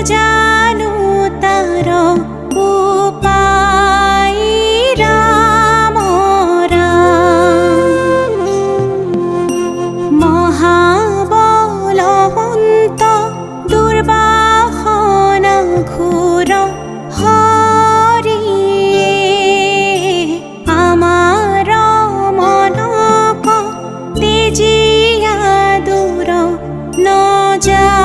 জানু তার উপায় রাম রাম। মহাবলবন্ত দুর্বাহন ঘোর হরি আমার মনক তেজিয়া দূর ন যা